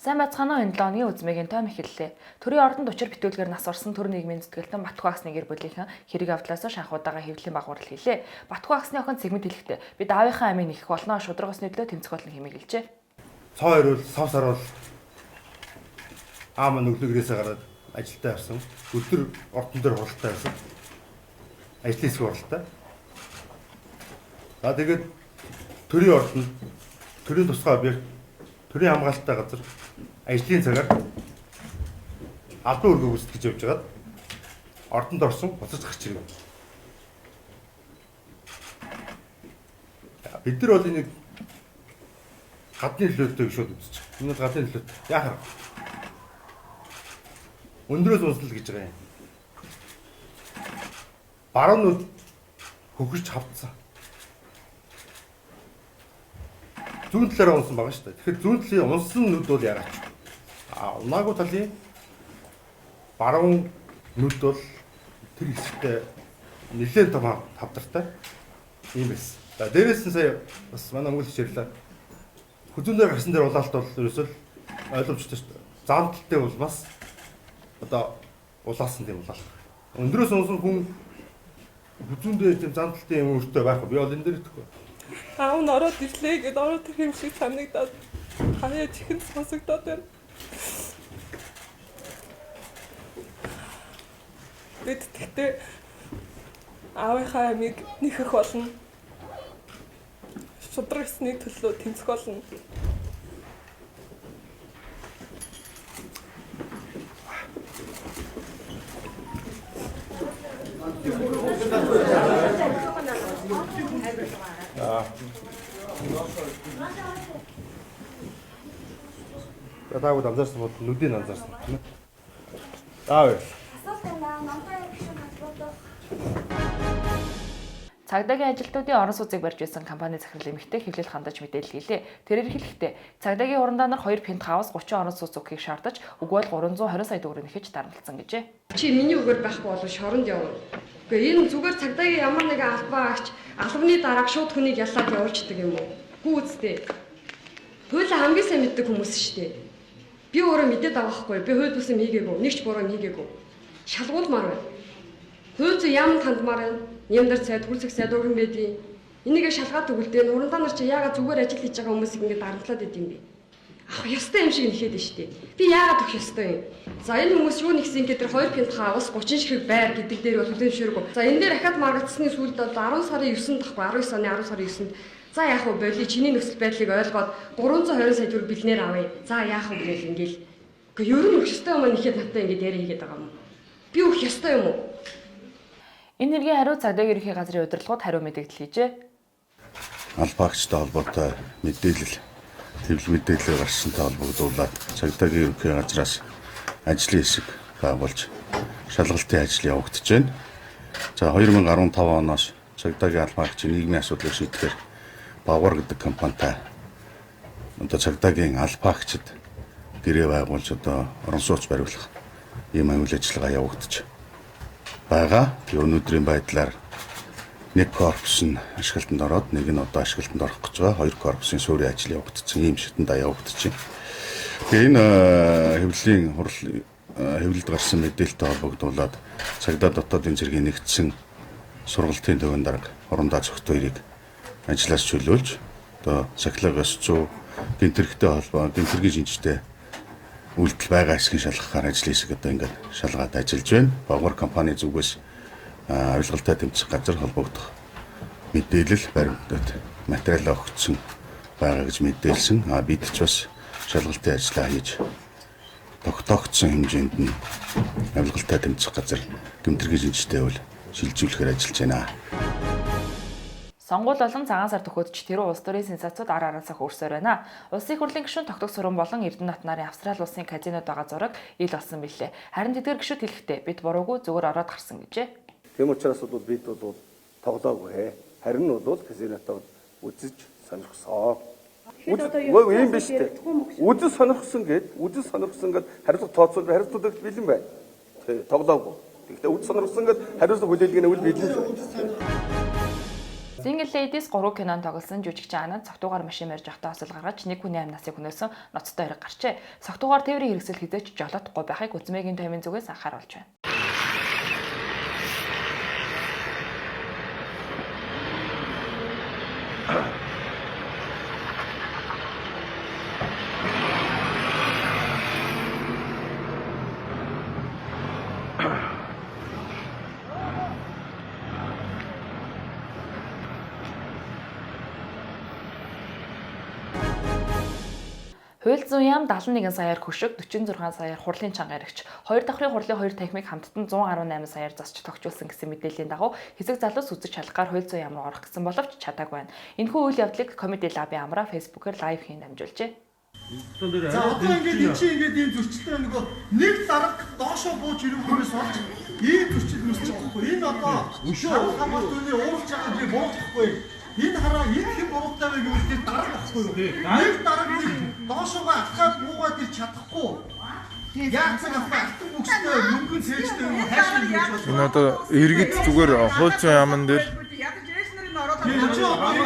Сайн байцгаана уу, энэ 7 өдрийн үзмэгийн том эхэллээ. Төрийн ордонд учир битүүлгээр нас орсон төр нийгмийн зүтгэлтэн Батхуу агсны гэр бүлийнхэн хэрэг авдлаас шанхуудаага хэвлэлийн багварал хийлээ. Батхуу агсны охин Цэгмэд хэлэхдээ бид аавынхаа амийг нэхэх болно, шудраг усны төлөө тэмцэх болно хэмээн хэлжээ. Цоо ирвэл сав сар бол аав маань өглөөгөөсөө гараад ажилдаа явсан. Өдөр ордон дээр хуралтай байсан. Ажлын хэсэг хуралтай. За тэгээд төрийн ордонд төрийн тусгай объект, төрийн хамгаалалттай газар ажлын цагаар албан үүргээ гүйцэтгэж явж байгаад ордонд орсон буцаж гарч ирв. Бид нар бол энийг гадны нөлөөтэй шууд үзчих. Энэ бол гадны нөлөөт. Яахаар өндрөөс унслал гэж байгаа юм. Баруунууд хөхөрч хавцсан. Зүүн талаараа унсан байгаа шүү дээ. Тэгэхээр зүүн талын унсан нүд бол яагаад ч. Унаагүй талын баруун нүд бол тэр хэсэгтээ нэлээд том хавдартай юм байсан. За дээрээс нь сая бас манай өнгөлч ярьлаа. Хүзүүнээр гарсан дээр улаалт бол ерөөсөө ойлгомжтой шүү дээ. Зам талтай бол бас одоо улаасан тийм улаалт. Өндрөөс унсан хүн хүзүүндээ тийм зам талтай юм өөртөө байхгүй. Би бол энэ дээр итгэхгүй. Аав нь ороод ирлээ гэдээ ороод ирэх юм шиг санагдаад хаяа чихэн сонсогдоод байна. Бид тэгтээ аавынхаа амийг нэхэх болно. Шудраг усны төлөө тэмцэх болно. Таавууд анзаарсан бол нүдийг анзаарсан тийм ээ. Аав. Цагдаагийн ажилтнуудын орон сууцыг барьж байсан компани захирал эмэгтэй хэвлэл хандаж мэдээлэл хийлээ. Тэрээр хэлэхдээ цагдаагийн урандаа нар 2 пентхаус 30 орон сууц өгөхийг шаардаж, үгүй бол 320 сая төгрөг нэхэж дарамтлсан гэжээ. Чи миний үгээр байхгүй бол шоронд явна. Үгүй энэ зүгээр цагдаагийн ямар нэгэн албан агч албаны дараа шууд хүнийг яллаад явуулчихдаг юм уу? Хүү үстэй. Хууль хамгийн сайн мэддэг хүмүүс шүү дээ. Би өөрөө мэдээд авахгүй. Би хууль бус юм хийгээгүй. Нэг ч буруу юм хийгээгүй. Шалгуулмаар байна. Хууль зүйн яамд хандмаар байна. Нямдар цай, төрөлцөх цай дөрвөн байдیں۔ Энийгээ шалгаад өгөлдөө урандаа нар чи яагаад зүгээр ажил хийж байгаа хүмүүсийг ингэ дарамтлаад идэм бэ? Ах ёстой юм шиг нэхэд штэ. Би яагаад өгөх ёстой юм? За энэ хүмүүс юу нэгсэн гэдэг 2 пентхаус 30 ширхэг байр гэдэг дээр бол төлөвшөөргөө. За энэ дээр ахад маргацсны сүүлд бол 10 сарын 9-нд тахгүй 19 оны 10 сарын 9-нд за яах вэ боли чиний нөхцөл байдлыг ойлгоод 320 сая төгрөг бэлнээр авъя. За яах вэ гэл ингээл. Гэхдээ ер нь өгөх ёстой юм нэхэд надтай ингэ яриа хийгээд байгаа юм. Би өгөх ёстой юм уу? Энэ нэргийн хариу цагдаагийн ерөнхий газрын удирдлагууд хариу мэдээлэл хийжээ. Албаагчтай холбоотой мэдээлэл хэвлэл мэдээлэл гарсантай холбогдуулаад цагдаагийн ерөнхий газраас ажлын хэсэг байгуулж шалгалтын ажил явагдаж байна. За 2015 оноос цагдаагийн албаагчийн нийгмийн асуудлыг шийдэхээр Багвар гэдэг компанитай одоо цагдаагийн албаагчид гэрээ байгуулж одоо орон сууц бариулах ийм үйл ажиллагаа явагдаж байгаа. Тэгээ өнөөдрийн байдлаар нэг корпус нь ашиглалтанд ороод нэг нь одоо ашиглалтанд орох гэж байгаа. Хоёр корпусын суурийн ажил явагдсан ийм шатнд явагдаж байна. Тэгээ энэ хэвлэлийн хэвлэлд гарсан мэдээлэлтэй холбогдуулаад цагдаа дотоодын зэргийн нэгдсэн сургалтын төвийн дарга орондоо зөвхт хоёрыг ажлаас чөлөөлж одоо цахилгаас 100 гинтэрхтэй холбоо гинтэргийн шинжтэй үйлдэл байгаа хэсгийн шалгахаар ажлын хэсэг одоо ингээд шалгаад ажиллаж байна. Багвар компани зүгээс авилгалтай тэмцэх газар холбогдох мэдээлэл баримтад материал өгсөн байгаа гэж мэдээлсэн. Бид ч бас шалгалтын ажиллаа хийж тогтоогдсон хэмжээнд нь авилгалтай тэмцэх газар гэмтэргийн шинжтэй үйл шилжүүлэхээр ажиллаж байна. Сонгуул болон цагаан сар төхөөдөж тэрүү улс төрийн сенсацууд ар араасаа хөрсөөр байна. Улсын хурлын гишүүн тогтох суран болон Эрдэнэт нарын Австрали улсын казинод байгаа зураг ил болсон билээ. Харин тэдгээр гишүүд хэлэхдээ бид буруугүй зүгээр ороод гарсан гэжээ. Тийм учраас бол бид бол тоглоогүй. Харин бол казинотод үзэж сонирхсон. Ийм биш үү? Үзэж сонирхсон гэд хариуцлага тооцоолж хариуцлагыг бэлэн байна. Тоглоогүй. Гэхдээ үзэж сонирхсон гэд хариуцлага хүлээлгээнэ үл бэлэн. Single Ladies 3 кинонд тоглосон жүжигчин Анад согтуугаар машин барьж явахдаа осол гаргаж нэг хүний 8 насыг хөнөөсөн ноцтой хэрэг гарчээ. Согтуугаар тээврийн хэрэгсэл хизээч жолоодохгүй байхыг Үзмээгийн таймын зүгээс анхааруулж байна. Хууль зүйн яам 71 саяар хөшөг 46 саяар хурлын чанга яригч 2 давхрын хурлын 2 танхимыг хамттан 118 саяар засч тогтжуулсан гэсэн мэдээллийн дагуу хэсэг залуус үзэж шалгаар хууль зүйн яам руу орох гэсэн боловч чадаагүй байна. Энэхүү үйл явдлыг Comedy Lab-ийн амраа Facebook-оор лайв хийн дамжуулжээ. За одоо ингээд ийм зөрчилтэй нөгөө нэг дарга доошоо бууж ирэхгүйс болж ийм зөрчил үүсэж байгаа байхгүй. Энэ одоо өшөө хамгаалт үний уурч байгаа би буудахгүй. Энэ хараа энэ хэм буруутай байг юу гэдэг дарга байхгүй юу? Нэг дарга доошоогоо ахаад буугаад ир чадахгүй. Яацсан ахаа алтан бүхстэй мөнгөн цээжтэй юм хайшин гэж байна. Энэ одоо иргэд зүгээр хууль зүйн яамн дээр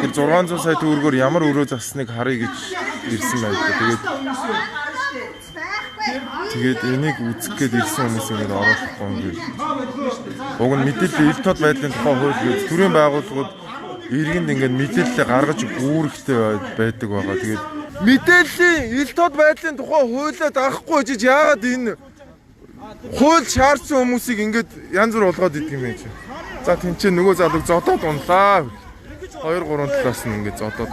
тэр 600 сая төгрөгөөр ямар өрөө засныг харъя гэж ирсэн байдаг. Тэгээд энийг үзэх гээд ирсэн хүмүүс ингээд оруулахгүй ингээд. Уг нь мэдээлэл ил тод байдлын тухай хууль гэж төрийн байгууллагууд иргэнд ингээд мэдээлэл гаргаж гүүрэхтэй байдаг байгаа. Тэгээд мэдээллийн ил тод байдлын тухай хуулиа дагахгүй гэж яагаад энэ хууль шаардсан хүмүүсийг ингээд янз бүр болгоод идэг юм бэ чи. За тэнцээ нөгөө залууг зодоод унлаа. 2-3 талаас нь ингээд зодоод.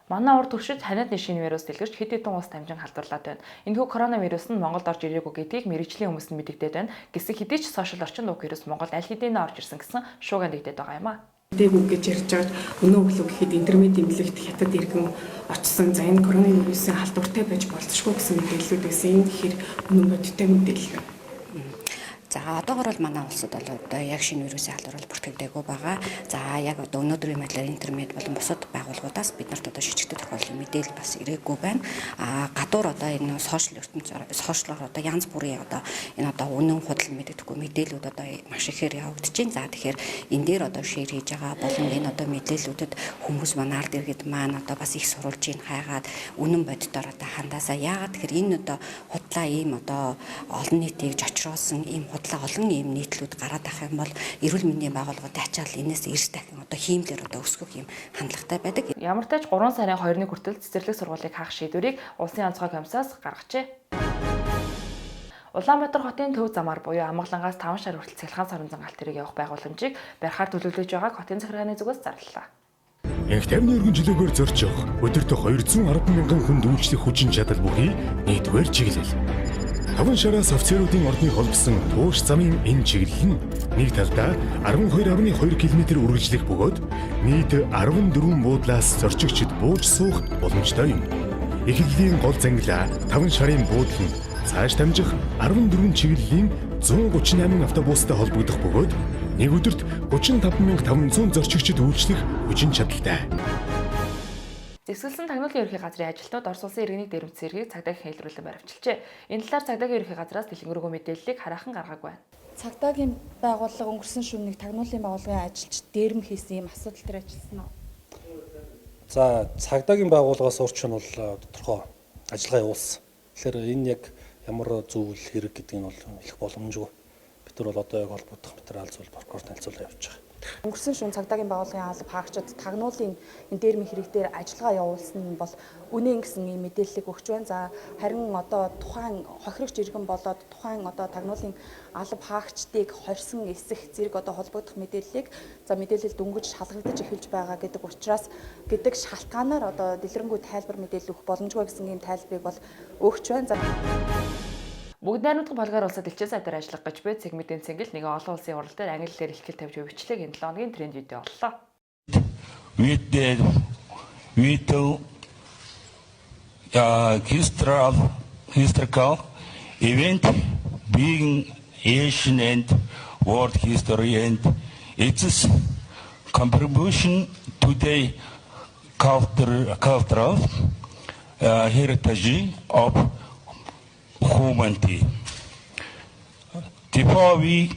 Манай урд туршид ханиад нэшийн вирус дэлгэрч хэд хэдэн улс дамжин халдварлаад байна. Энэхүү коронавирус нь Монголд орж ирээгүй гэдгийг мэрэгжлийн хүмүүс нь мэдэгдээд байна. Гэсэн хэдий ч сошиал орчинд уг вирус Монголд аль хэдийнэ орж ирсэн гэсэн шуугиан дэгдээд байгаа юм а. Дээгүү гэж ярьж байгаа өнөө өглөө гэхэд интернет имлэгт хятад иргэн очсон. За энэ коронавирусын халдвартай байж болзошгүй гэсэн мэдээлэлүүд байсан. Энэ тэгэхээр үнэн бодиттой мэдээлэл. За одоогор бол манай улсад бол одоо яг шинэ вирусын халдвар бүртгэгдээгүй байгаа. За яг одоо өнөөдрийн байдлаар интернет болон бусад байгууллагуудаас бид нарт одоо шижигдэх тохиолдлын мэдээлэл бас ирээгүй байна. Гадуур одоо энэ сошиал сошиалор одоо янз бүрийн одоо энэ одоо үнэн худал мэддэхгүй мэдээлэлүүд одоо маш ихээр явагдаж байна. За тэгэхээр энэ дээр одоо шеэр хийж байгаа болон энэ одоо мэдээллүүдэд хүмүүс манай ард иргэд маань одоо бас их сурулж ийн хайгаад үнэн боддоор одоо хандаасаа яагаад тэгэхээр энэ одоо худлаа ийм одоо олон нийтийг жочроосон ийм худлаа олон ийм нийтлүүд гараад ах юм бол эрүүл мэндийн байгууллагууд ачаал энэс эрс дахин одоо хиймлэр одоо өсгөх юм хандлагатай байдаг. Ямар ч тач 3 сарын 2-ны хүртэл цэцэрлэг сургуулийг хаах шийдвэрийг Улсын онцгой комиссаас гаргажээ. Улаанбаатар хотын төв замаар буюу Амгалангаас 5 шар хүртэл цахилгаан сарнзан галт тэрэг явах байгууламжийг барихаар төлөвлөж байгааг хотын захиргааны зүгээс зарлалаа. Инх 50 өргөн жилөөгөөр зорж явах өдөртөө 210 мянган хүнд үйлчлэх хүчин чадал бүхий нэгдүгээр чиглэл. 5 шараас офицеруудын ордныг холбосон тууш замын энэ чиглэл нь нэг талдаа 12.2 км үргэлжлэх бөгөөд нийт 14 буудлаас зорчигчид бууж суух боломжтой юм. Эхлэлийн гол зангилаа 5 шарын буудлын цааш дамжих 14 чиглэлийн 138 автобустай холбогдох бөгөөд нэг өдөрт 35,500 зорчигчид үйлчлэх хүчин чадалтай. Зэвсгэлсэн тагнуулын ерөнхий газрын ажилтнууд Орос улсын иргэний дээрэмц зэргийг цагдаагийн хэлбэрүүлэн баривчилжээ. Энэ талаар цагдаагийн ерөнхий газраас дэлгэрэнгүй мэдээллийг хараахан гаргаагүй байна. Цагдаагийн байгууллага өнгөрсөн шөнө нэг тагнуулын байгууллагын ажилч дээрэм хийсэн юм асуудал төр ажилласан уу? За цагдаагийн байгууллагаас урьд нь бол тодорхой ажиллагаа явуулсан. Тэгэхээр энэ яг ямар зүйл хэрэг гэдгийг нь бол их боломжгүй. Бид нар бол одоо яг холбогдох материал зүйл прокурорт хэлцүүлээ явуулж байгаа. Өнгөрсөн шөнө цагдаагийн байгууллагын алба хаагчид тагнуулын энэ дээрмийн хэрэг дээр ажиллагаа явуулсан нь бол үнэн гэсэн ийм мэдээллийг өгч байна. За харин одоо тухайн хохирогч иргэн болоод тухайн одоо тагнуулын алба хаагчдыг хорьсон эсэх зэрэг одоо холбогдох мэдээллийг за мэдээлэл дөнгөж шалгагдаж эхэлж байгаа гэдэг учраас гэдэг шалтгаанаар одоо дэлгэрэнгүй тайлбар мэдээлэл өгөх боломжгүй гэсэн ийм тайлбарыг бол өгч байна. Бүгд найрамдах Болгар улсад элчин сайдаар ажиллах гэж буй цэгмэдийн цэнгэл нэг олон улсын урал дээр англи хэлээр ихтгэл тавьж бичлэг энэ 7 хоногийн тренд видео боллоо. Historical event being Asian and world history and its contribution to the cultural heritage of humanity. Before we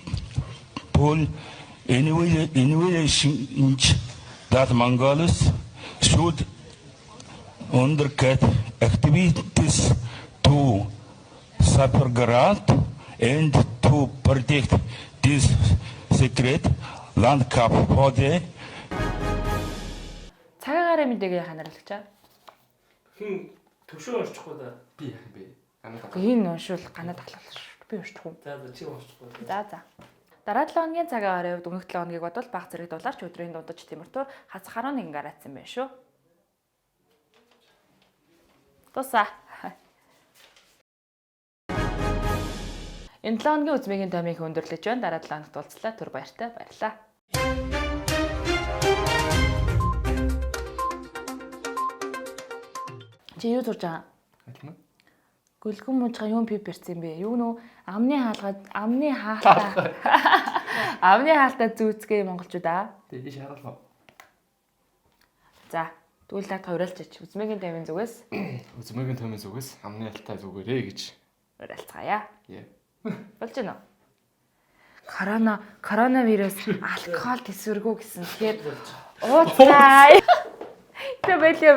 pull innovations that Mongols should undertake activities to safeguard and to protect this secret landcap for the Цагаагаар мэдээгээ ханаралагч аа. Хин төвшөө уншчихгүй да. Би яах юм бэ? Энэ уншвал ганаад ахлах шүү. Би уншчихгүй. За чи уншчихгүй. За. Дараа 7 хоногийн цагаагаар явд өмнөх 7 хоногийг бодвол баг зэрэг дулаарч өдрийн дундаж температур хазах 11 градус юм байна шүү. Тусаа. Энэ 7 хоногийн үзмийн таймыг өндөрлөж байна. Дараа 7 хоногт уулзлаа. Түр баяртай баярлаа. Чи юу зурж байгаа? Гүлгэн мужгаа юу пип ирсэн бэ? Юу нөө амны хаалтаа зүүцгээ монголчууд аа. Тэгээ шаардлаа. За, тэгвэл наад хуурайлчаач. Үзмээгийн таймын зүгээс Үзмээгийн таймын зүгээс амны алтаа зүгээрээ гэж хуурайлцгаая. Яа. Болж байна уу? Коронавирус алкогол төсвөргөө гэсэн. Тэгэхээр ууцгаая. Тэ байлээ.